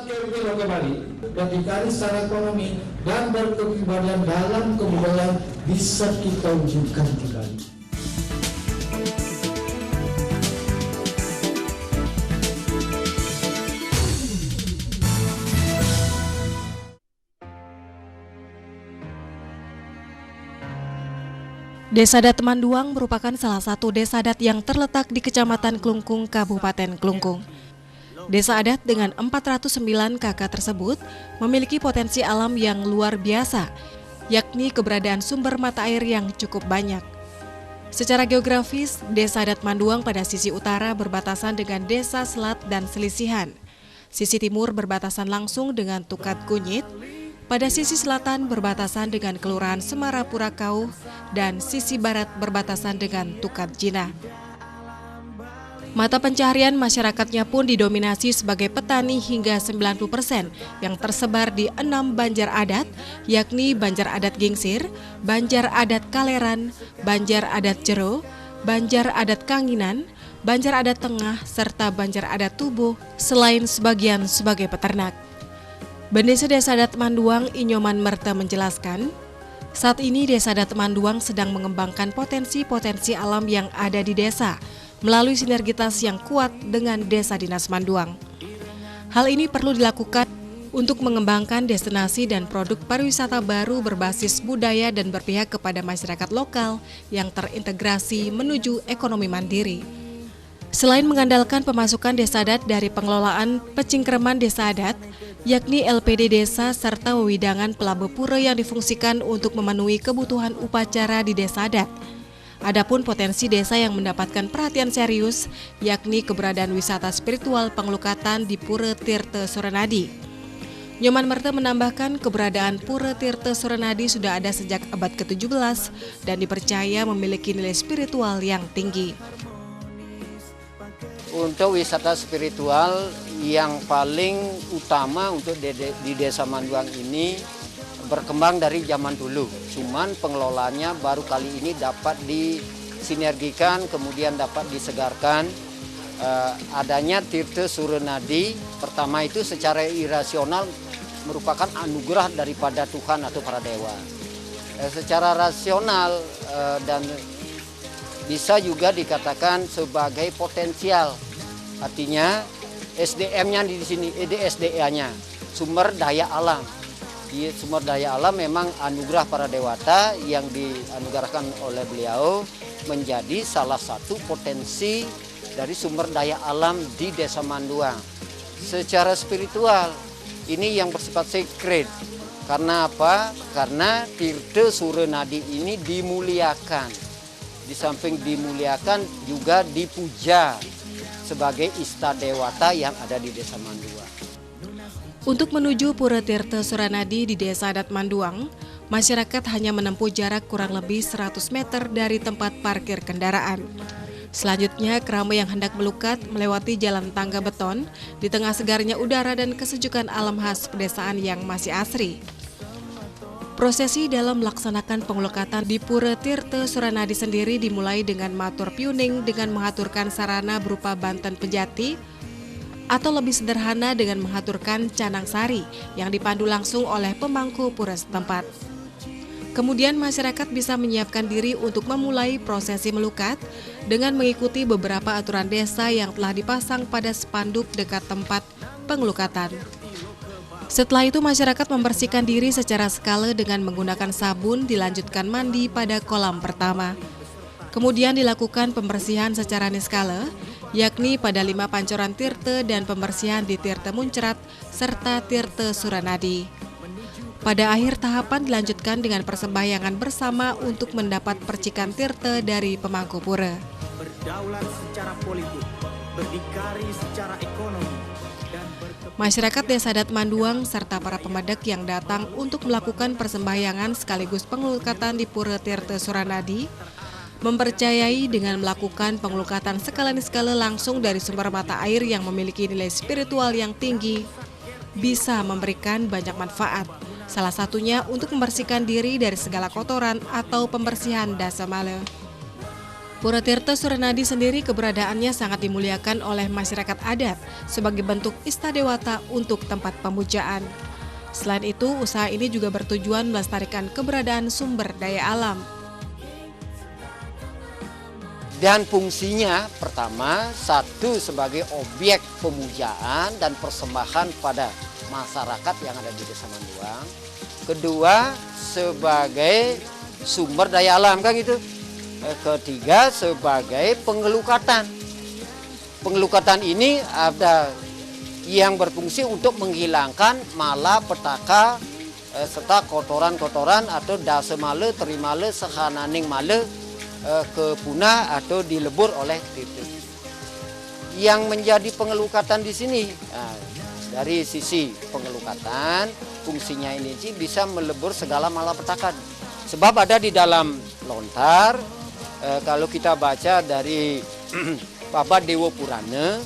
belok kembali dan dicari secara ekonomi dan berkepribadian dalam kebudayaan bisa kita wujudkan kembali. Desa adat Manduang merupakan salah satu desa adat yang terletak di Kecamatan Klungkung, Kabupaten Klungkung. Desa adat dengan 409 kakak tersebut memiliki potensi alam yang luar biasa, yakni keberadaan sumber mata air yang cukup banyak. Secara geografis, Desa adat Manduang pada sisi utara berbatasan dengan Desa Selat dan Selisihan. Sisi timur berbatasan langsung dengan Tukat Kunyit, pada sisi selatan berbatasan dengan Kelurahan Semarapura Kauh, dan sisi barat berbatasan dengan Tukat Jinah. Mata pencaharian masyarakatnya pun didominasi sebagai petani hingga 90% yang tersebar di 6 banjar adat, yakni Banjar Adat Gingsir, Banjar Adat Kaleran, Banjar Adat Jero, Banjar Adat Kanginan, Banjar Adat Tengah, serta Banjar Adat Tubuh, selain sebagian sebagai peternak. Bendesa Desa Adat Manduang Inyoman Merta menjelaskan, saat ini Desa Adat Manduang sedang mengembangkan potensi-potensi alam yang ada di desa melalui sinergitas yang kuat dengan Desa Dinas Manduang. Hal ini perlu dilakukan untuk mengembangkan destinasi dan produk pariwisata baru berbasis budaya dan berpihak kepada masyarakat lokal yang terintegrasi menuju ekonomi mandiri. Selain mengandalkan pemasukan desa adat dari pengelolaan pecingkreman desa adat, yakni LPD desa serta wewidangan pelabuh pura yang difungsikan untuk memenuhi kebutuhan upacara di desa adat. Adapun potensi desa yang mendapatkan perhatian serius, yakni keberadaan wisata spiritual pengelukatan di Pura Tirta Suranadi. Nyoman Merta menambahkan keberadaan Pura Tirta Suranadi sudah ada sejak abad ke-17 dan dipercaya memiliki nilai spiritual yang tinggi. Untuk wisata spiritual yang paling utama untuk di Desa Manduang ini berkembang dari zaman dulu. Cuman pengelolaannya baru kali ini dapat disinergikan, kemudian dapat disegarkan. Adanya Tirta Suranadi, pertama itu secara irasional merupakan anugerah daripada Tuhan atau para dewa. Secara rasional dan bisa juga dikatakan sebagai potensial, artinya SDM-nya di sini, SDA-nya, sumber daya alam. Di sumber daya alam memang anugerah para dewata yang dianugerahkan oleh beliau menjadi salah satu potensi dari sumber daya alam di Desa Manduang. Secara spiritual, ini yang bersifat sacred. Karena apa? Karena Tirta Suranadi ini dimuliakan. Di samping dimuliakan juga dipuja sebagai istadewata yang ada di Desa Manduang. Untuk menuju Pura Tirta Suranadi di Desa Adat Manduang, masyarakat hanya menempuh jarak kurang lebih 100 meter dari tempat parkir kendaraan. Selanjutnya, keramat yang hendak melukat melewati jalan tangga beton di tengah segarnya udara dan kesejukan alam khas pedesaan yang masih asri. Prosesi dalam melaksanakan pengelukatan di Pura Tirta Suranadi sendiri dimulai dengan matur piuning dengan mengaturkan sarana berupa banten pejati atau lebih sederhana dengan mengaturkan canang sari yang dipandu langsung oleh pemangku pura setempat. Kemudian masyarakat bisa menyiapkan diri untuk memulai prosesi melukat dengan mengikuti beberapa aturan desa yang telah dipasang pada spanduk dekat tempat pengelukatan. Setelah itu masyarakat membersihkan diri secara skala dengan menggunakan sabun, dilanjutkan mandi pada kolam pertama. Kemudian dilakukan pembersihan secara niskala, yakni pada 5 pancoran tirta dan pembersihan di Tirta Muncrat serta Tirta Suranadi. Pada akhir tahapan dilanjutkan dengan persembahyangan bersama untuk mendapat percikan tirta dari pemangku pura. Berdaulat secara politik, berdikari secara ekonomi. Masyarakat Desa Adat Manduang serta para pemadek yang datang untuk melakukan persembahyangan sekaligus pengelukatan di Pura Tirta Suranadi mempercayai dengan melakukan pengelukatan skala langsung dari sumber mata air yang memiliki nilai spiritual yang tinggi bisa memberikan banyak manfaat. Salah satunya untuk membersihkan diri dari segala kotoran atau pembersihan dasa male. Pura Tirta Suranadi sendiri keberadaannya sangat dimuliakan oleh masyarakat adat sebagai bentuk istadewata untuk tempat pemujaan. Selain itu, usaha ini juga bertujuan melestarikan keberadaan sumber daya alam. Dan fungsinya pertama, satu sebagai objek pemujaan dan persembahan pada masyarakat yang ada di Desa Manduang. Kedua, sebagai sumber daya alam, kan gitu. Ketiga, sebagai pengelukatan. Pengelukatan ini ada yang berfungsi untuk menghilangkan malapetaka serta kotoran-kotoran atau dasa male, terimale, sehananing male kepunah atau dilebur oleh tirta. Yang menjadi pengelukatan di sini, dari sisi pengelukatan, fungsinya ini sih bisa melebur segala malapetaka. Sebab ada di dalam lontar, kalau kita baca dari Bapak Dewa Purana,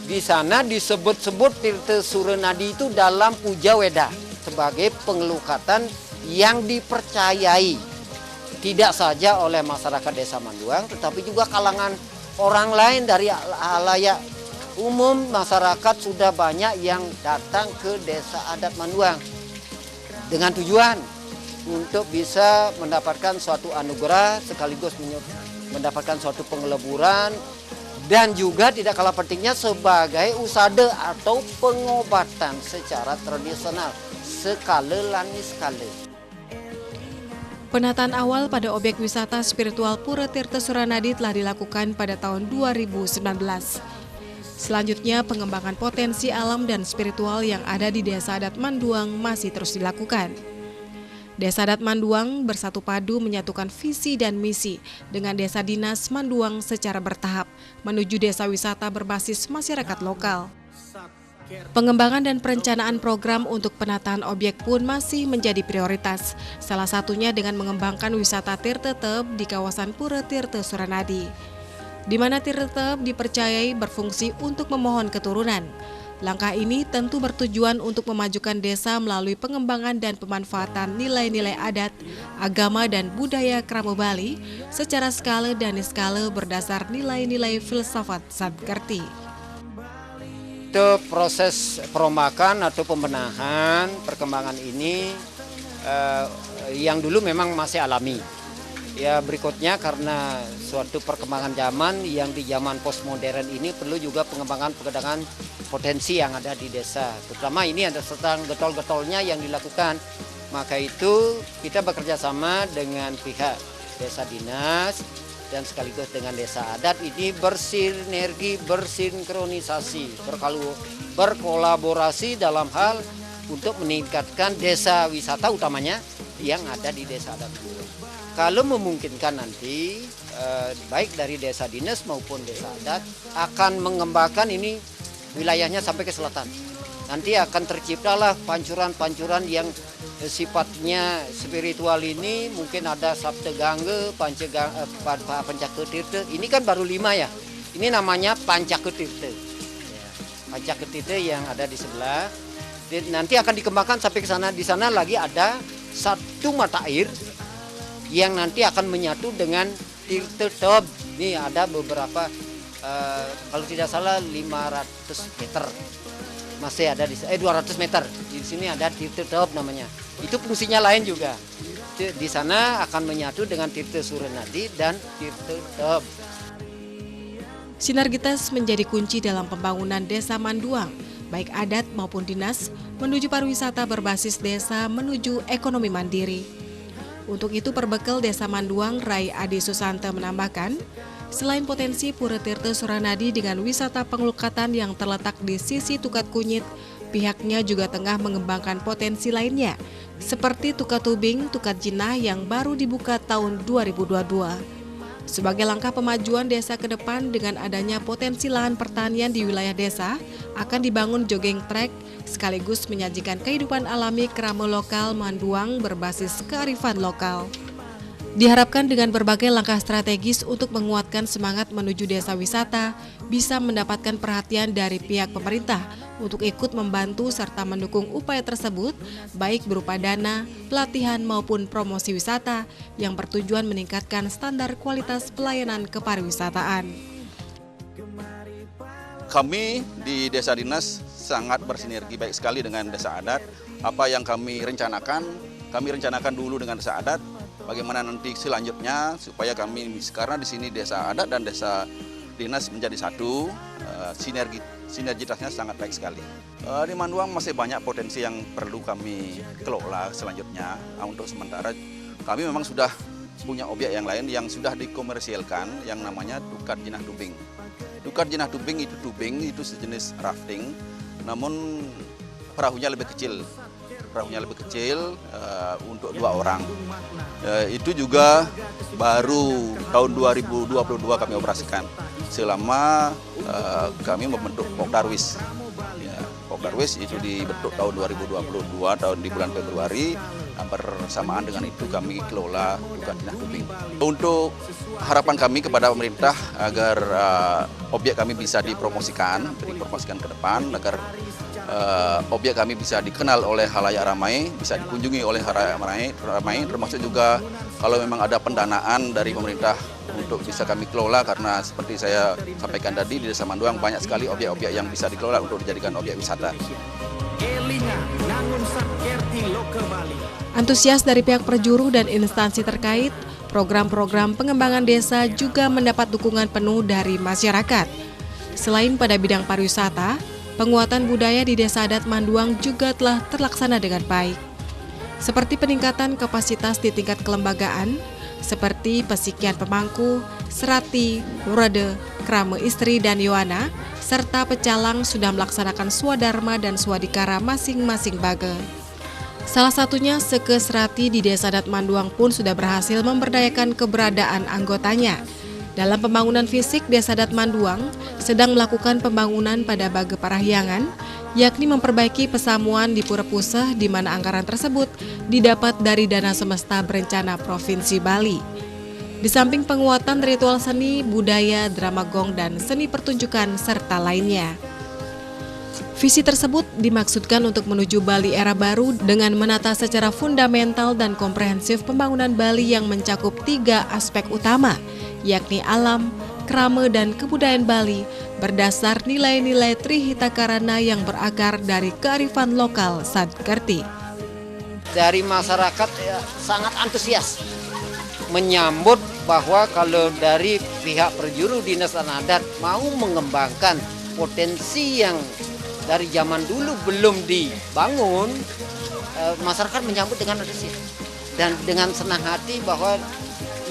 di sana disebut-sebut Tirta Suranadi itu dalam puja weda sebagai pengelukatan yang dipercayai tidak saja oleh masyarakat Desa Manduang, tetapi juga kalangan orang lain dari halayak umum. Masyarakat sudah banyak yang datang ke Desa Adat Manduang dengan tujuan untuk bisa mendapatkan suatu anugerah sekaligus mendapatkan suatu pengeleburan dan juga tidak kalah pentingnya sebagai usada atau pengobatan secara tradisional skala lani skala. Penataan awal pada objek wisata spiritual Pura Tirta Suranadi telah dilakukan pada tahun 2019. Selanjutnya, pengembangan potensi alam dan spiritual yang ada di Desa Adat Manduang masih terus dilakukan. Desa Adat Manduang bersatu padu menyatukan visi dan misi dengan Desa Dinas Manduang secara bertahap menuju desa wisata berbasis masyarakat lokal. Pengembangan dan perencanaan program untuk penataan objek pun masih menjadi prioritas, salah satunya dengan mengembangkan wisata tirtetep di kawasan Pura Tirta Suranadi, di mana tirtetep dipercayai berfungsi untuk memohon keturunan. Langkah ini tentu bertujuan untuk memajukan desa melalui pengembangan dan pemanfaatan nilai-nilai adat, agama, dan budaya Krama Bali secara skala dan niskala berdasar nilai-nilai filsafat Sadkerti. Itu proses perombakan atau pembenahan perkembangan ini yang dulu memang masih alami. Ya berikutnya karena suatu perkembangan zaman yang di zaman postmodern ini perlu juga pengembangan potensi yang ada di desa. Terutama ini ada tentang getol-getolnya yang dilakukan. Maka itu kita bekerja sama dengan pihak Desa Dinas dan sekaligus dengan Desa Adat ini bersinergi, bersinkronisasi, berkolaborasi dalam hal untuk meningkatkan desa wisata utamanya yang ada di Desa Adat. Kalau memungkinkan nanti baik dari Desa Dinas maupun Desa Adat akan mengembangkan ini wilayahnya sampai ke selatan. Nanti akan terciptalah pancuran-pancuran yang sifatnya spiritual ini, mungkin ada Sabta Gangga, Pancaketirta. Ini kan baru 5 ya. Ini namanya Pancaketirta. Pancaketirta yang ada di sebelah. Nanti akan dikembangkan sampai ke sana. Di sana lagi ada satu mata air yang nanti akan menyatu dengan Tirtetep. Ini ada beberapa, kalau tidak salah 500 meter. Masih ada di 200 meter. Di sini ada Tirtetep namanya. Itu fungsinya lain juga. Di sana akan menyatu dengan Tirta Suranadi dan Tirtetep. Sinergitas menjadi kunci dalam pembangunan Desa Manduang, baik adat maupun dinas, menuju pariwisata berbasis desa menuju ekonomi mandiri. Untuk itu perbekal Desa Manduang, Rai Adi Susanta menambahkan, selain potensi Pura Tirta Suranadi dengan wisata pengelukatan yang terletak di sisi Tukat Kunyit, pihaknya juga tengah mengembangkan potensi lainnya, seperti Tukat Tubing, Tukat Jinah yang baru dibuka tahun 2022. Sebagai langkah pemajuan desa ke depan dengan adanya potensi lahan pertanian di wilayah desa, akan dibangun jogging track sekaligus menyajikan kehidupan alami kerama lokal Manduang berbasis kearifan lokal. Diharapkan dengan berbagai langkah strategis untuk menguatkan semangat menuju desa wisata, bisa mendapatkan perhatian dari pihak pemerintah untuk ikut membantu serta mendukung upaya tersebut, baik berupa dana, pelatihan maupun promosi wisata yang bertujuan meningkatkan standar kualitas pelayanan kepariwisataan. Kami di Desa Dinas sangat bersinergi baik sekali dengan Desa Adat. Apa yang kami rencanakan dulu dengan Desa Adat. Bagaimana nanti selanjutnya supaya kami, karena di sini Desa Adat dan Desa Dinas menjadi satu, sinergitasnya sangat baik sekali. Di Manduang masih banyak potensi yang perlu kami kelola selanjutnya. Untuk sementara kami memang sudah punya objek yang lain yang sudah dikomersialkan yang namanya Dukat Jinah Tubing. Dukat Jinah Tubing itu sejenis rafting, namun perahunya lebih kecil. Untuk 2 orang. Itu juga baru tahun 2022 kami operasikan. Selama kami membentuk Pokdarwis. Pokdarwis itu dibentuk tahun 2022, di bulan Februari. Bersamaan dengan itu kami kelola Dukat Jinah Tubing. Untuk harapan kami kepada pemerintah agar objek kami bisa dipromosikan ke depan, agar objek kami bisa dikenal oleh khalayak ramai, bisa dikunjungi oleh khalayak ramai, termasuk juga kalau memang ada pendanaan dari pemerintah untuk bisa kami kelola, karena seperti saya sampaikan tadi di Desa Manduang banyak sekali objek-objek yang bisa dikelola untuk dijadikan objek wisata. Antusias dari pihak perjuru dan instansi terkait, program-program pengembangan desa juga mendapat dukungan penuh dari masyarakat. Selain pada bidang pariwisata, penguatan budaya di Desa Adat Manduang juga telah terlaksana dengan baik. Seperti peningkatan kapasitas di tingkat kelembagaan, seperti Pesikian Pemangku, Serati, Lurade, Krame Istri, dan Yohana, serta Pecalang sudah melaksanakan swadharma dan swadikara masing-masing bage. Salah satunya Seke Serati di Desa Adat Manduang pun sudah berhasil memberdayakan keberadaan anggotanya. Dalam pembangunan fisik, Desa Adat Manduang sedang melakukan pembangunan pada Bage Parahyangan, yakni memperbaiki pesamuan di Pura Puseh, di mana anggaran tersebut didapat dari dana semesta berencana Provinsi Bali. Di samping penguatan ritual seni, budaya, drama gong, dan seni pertunjukan, serta lainnya. Visi tersebut dimaksudkan untuk menuju Bali era baru dengan menata secara fundamental dan komprehensif pembangunan Bali yang mencakup 3 aspek utama, yakni alam, krama, dan kebudayaan Bali berdasar nilai-nilai Trihitakarana yang berakar dari kearifan lokal Sadkerti. Dari masyarakat sangat antusias menyambut bahwa kalau dari pihak perjuru Dinas Tanah Adat mau mengembangkan potensi yang dari zaman dulu belum dibangun, masyarakat menyambut dengan antusias dan dengan senang hati bahwa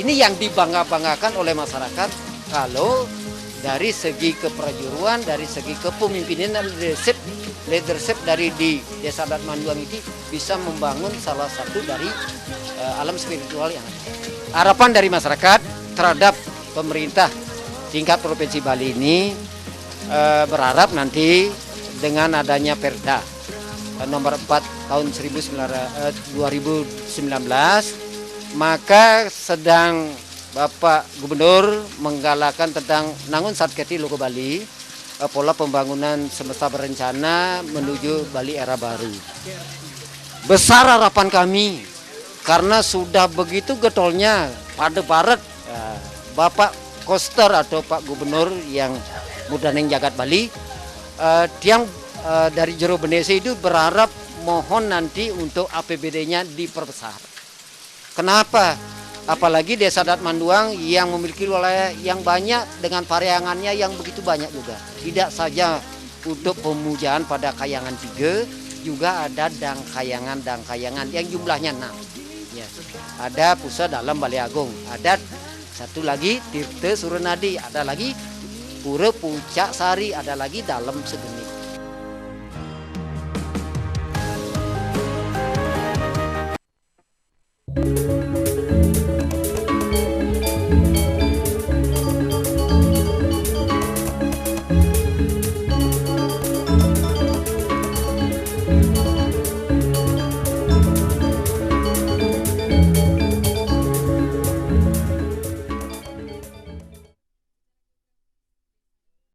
ini yang dibangga-banggakan oleh masyarakat kalau dari segi keprajuruan, dari segi kepemimpinan dan leadership dari di Desa Adat Manduang ini bisa membangun salah satu dari alam spiritual yang ada. Harapan dari masyarakat terhadap pemerintah tingkat Provinsi Bali ini berharap nanti dengan adanya Perda nomor 4 tahun 2019, maka sedang Bapak Gubernur menggalakkan tentang Nangun Sadkerti Loko Bali, pola pembangunan semesta berencana menuju Bali era baru. Besar harapan kami karena sudah begitu getolnya pada barat Bapak Koster atau Pak Gubernur yang Mudaneng Jagat Bali, yang dari Jero Benese itu berharap mohon nanti untuk APBD-nya diperbesar. Kenapa? Apalagi Desa Adat Manduang yang memiliki wilayah yang banyak dengan paryangannya yang begitu banyak juga. Tidak saja untuk pemujaan pada Kayangan 3, juga ada dangkayangan yang jumlahnya 6. Ya. Ada Pusat dalam Balai Agung, ada satu lagi Tirte Suranadi, ada lagi Pura Puncak Sari, ada lagi dalam Segeni.